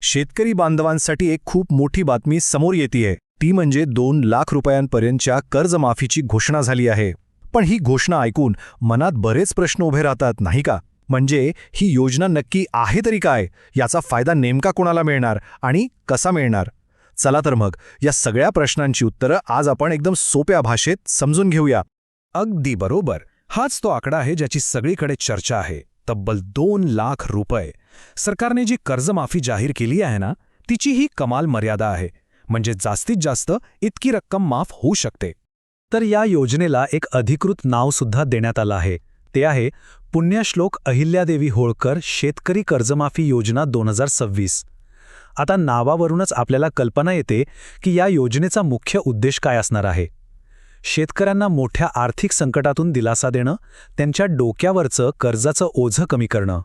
शेतकरी बांधवांसाठी एक खूप मोठी बातमी समोर येतेय. ती म्हणजे 2 लाख रुपयांपर्यंतच्या कर्जमाफीची घोषणा झाली आहे. पण ही घोषणा ऐकून मनात बरेच प्रश्न उभे राहतात, नाही का? म्हणजे ही योजना नक्की आहे तरी काय? याचा फायदा नेमका कोणाला मिळणार आणि कसा मिळणार? चला तर मग या सगळ्या प्रश्नांची उत्तरं आज आपण एकदम सोप्या भाषेत समजून घेऊया. अगदी बरोबर. हाच तो आकडा आहे ज्याची सगळीकडे चर्चा आहे. तब्बल 2 लाख रुपये. सरकारने जी कर्जमाफी जाहीर केली आहे ना, तिची ही कमाल मर्यादा आहे. म्हणजे जास्तीत जास्त इतकी रक्कम माफ होऊ शकते. तर या योजनेला एक अधिकृत नाव सुद्धा देण्यात आलं आहे. ते आहे पुण्यश्लोक अहिल्यादेवी होळकर शेतकरी कर्जमाफी योजना 2026. आता नावावरूनच आपल्याला कल्पना येते की या योजनेचा मुख्य उद्देश काय असणार आहे. शेतकऱ्यांना मोठ्या आर्थिक संकटातून दिलासा देणं, त्यांच्या डोक्यावरचं कर्जाचं ओझं कमी करणं.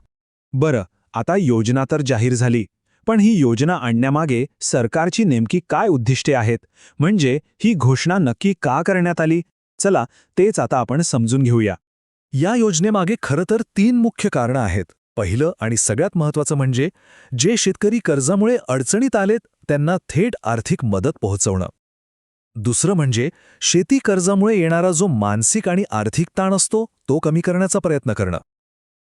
बरं, आता योजना तर जाहीर झाली, पण ही योजना आणण्यामागे सरकारची नेमकी काय उद्दिष्टे आहेत? म्हणजे ही घोषणा नक्की का करण्यात आली? चला तेच आता आपण समजून घेऊया. या योजनेमागे खरं तर 3 मुख्य कारणं आहेत. पहिलं आणि सगळ्यात महत्त्वाचं म्हणजे जे शेतकरी कर्जामुळे अडचणीत आलेत त्यांना थेट आर्थिक मदत पोहोचवणं. दुसरं म्हणजे शेती कर्जामुळे येणारा जो मानसिक आणि आर्थिक ताण असतो तो कमी करण्याचा प्रयत्न करणं.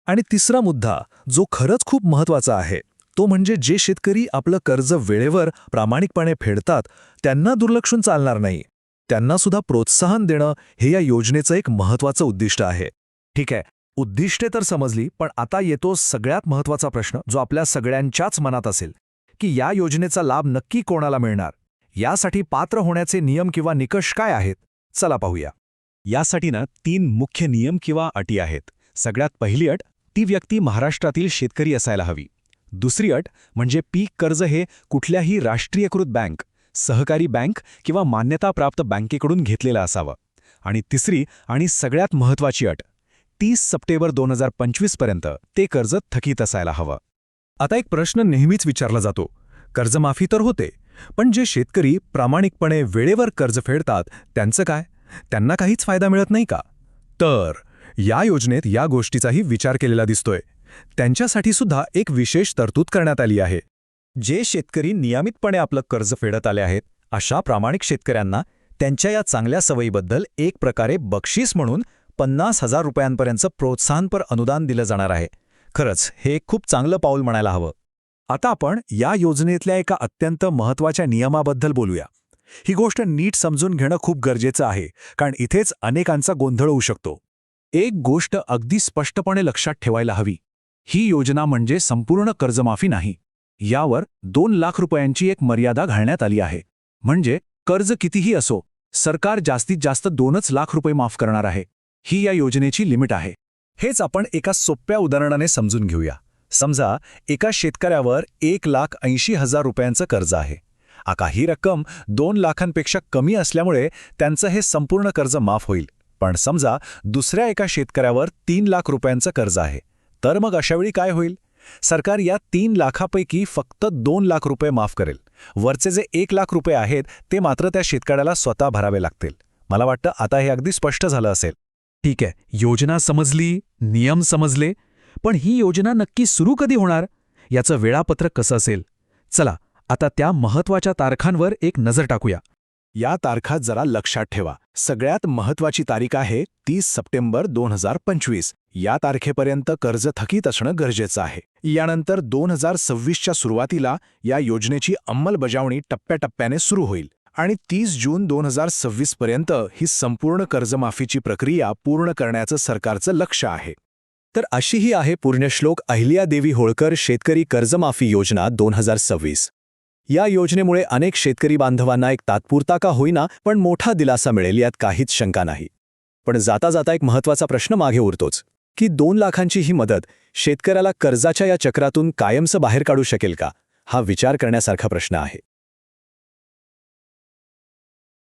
आणि तिसरा मुद्दा जो खरंच खूप महत्त्वाचा आहे, तो म्हणजे जे शेतकरी आपलं कर्ज वेळेवर प्रामाणिकपणे फेडतात त्यांना दुर्लक्षून चालणार नाही. त्यांना सुद्धा प्रोत्साहन देणं हे या योजनेचं एक महत्त्वाचं उद्दिष्ट आहे. ठीक आहे, उद्दिष्टे तर समजली, पण आता येतो सगळ्यात महत्त्वाचा प्रश्न जो आपल्या सगळ्यांच्याच मनात असेल की या योजनेचा लाभ नक्की कोणाला मिळणार? यासाठी पात्र होण्याचे नियम किंवा निकष काय आहेत? चला पाहूया. यासाठी 3 मुख्य नियम किंवा अटी आहेत. सगळ्यात पहिली अट, ती व्यक्ती महाराष्ट्रातील शेतकरी असायला हवी. दुसरी अट म्हणजे पीक कर्ज हे कुठल्याही राष्ट्रीयकृत बँक, सहकारी बँक किंवा मान्यताप्राप्त बँकेकडून घेतलेलं असावं. आणि तिसरी आणि सगळ्यात महत्त्वाची अट, 30 सप्टेंबर 2025 पर्यंत ते कर्ज थकीत असायला हवं. आता एक प्रश्न नेहमीच विचारला जातो. कर्जमाफी तर होते, पण जे शेतकरी प्रामाणिकपणे वेळेवर कर्ज फेडतात त्यांचं काय? त्यांना काहीच फायदा मिळत नाही का? तर या योजनेत या गोष्टीचाही विचार केलेला दिसतोय. त्यांच्यासाठी सुद्धा एक विशेष तरतूद करण्यात आली आहे. जे शेतकरी नियमितपणे आपलं कर्ज फेडत आले आहेत अशा प्रामाणिक शेतकऱ्यांना त्यांच्या या चांगल्या सवयीबद्दल एक प्रकारे बक्षीस म्हणून 50,000 रुपयांपर्यंतचं प्रोत्साहनपर अनुदान दिलं जाणार आहे. खरंच हे एक खूप चांगलं पाऊल म्हणायला हवं. आता आपण या योजनेतल्या एका अत्यंत महत्त्वाच्या नियमाबद्दल बोलूया. ही गोष्ट नीट समजून घेणं खूप गरजेचं आहे, कारण इथेच अनेकांचा गोंधळ होऊ शकतो. एक गोष्ट अगदी स्पष्टपणे लक्षात ठेवायला हवी. ही योजना म्हणजे संपूर्ण कर्जमाफी नाही. यावर 2 लाख रुपयांची एक मर्यादा घालण्यात आली आहे. म्हणजे कर्ज कितीही असो, सरकार जास्तीत जास्त 2च लाख रुपये माफ करणार आहे. ही या योजनेची लिमिट आहे. हेच आपण एका सोप्या उदाहरणाने समजून घेऊया. समजा एका शेतकऱ्यावर 1,80,000 रुपयांचं कर्ज आहे. आता ही रक्कम 2 लाखांपेक्षा कमी असल्यामुळे त्यांचं हे संपूर्ण कर्ज माफ होईल. पण समजा दुसऱ्या एका शेतकऱ्यावर 3 लाख रुपयांचं कर्ज आहे. तर मग अशावेळी काय होईल? सरकार या 3 लाखापैकी फक्त 2 लाख रुपये माफ करेल. वरचे जे 1 लाख रुपये आहेत ते मात्र त्या शेतकऱ्याला स्वतः भरावे लागतील. मला वाटतं आता हे अगदी स्पष्ट झालं असेल. ठीक आहे, योजना समजली, नियम समजले, पण ही योजना नक्की सुरू कधी होणार? याचं वेळापत्रक कसं असेल? चला आता त्या महत्त्वाच्या तारखांवर एक नजर टाकूया. या तारखा जरा लक्षात ठेवा. सगळ्यात महत्त्वाची तारीख आहे 30 सप्टेंबर 2025. या तारखेपर्यंत कर्ज थकीत असणं गरजेचं आहे. यानंतर 2026च्या सुरुवातीला या योजनेची अंमलबजावणी टप्प्याटप्प्याने सुरू होईल आणि 30 जून 2026 पर्यंत ही संपूर्ण कर्जमाफीची प्रक्रिया पूर्ण करण्याचं सरकारचं लक्ष्य आहे. तर अशी ही आहे पुण्यश्लोक अहिल्यादेवी होळकर शेतकरी कर्जमाफी योजना 2026. या योजनेमुळे अनेक शेतकरी बांधवांना एक तात्पुरता का होईना पण मोठा दिलासा मिळेल यात काहीच शंका नाही. पण जाता जाता एक महत्त्वाचा प्रश्न मागे उरतोच की 2 लाखांची ही मदत शेतकऱ्याला कर्जाच्या या चक्रातून कायमचं बाहेर काढू शकेल का? हा विचार करण्यासारखा प्रश्न आहे.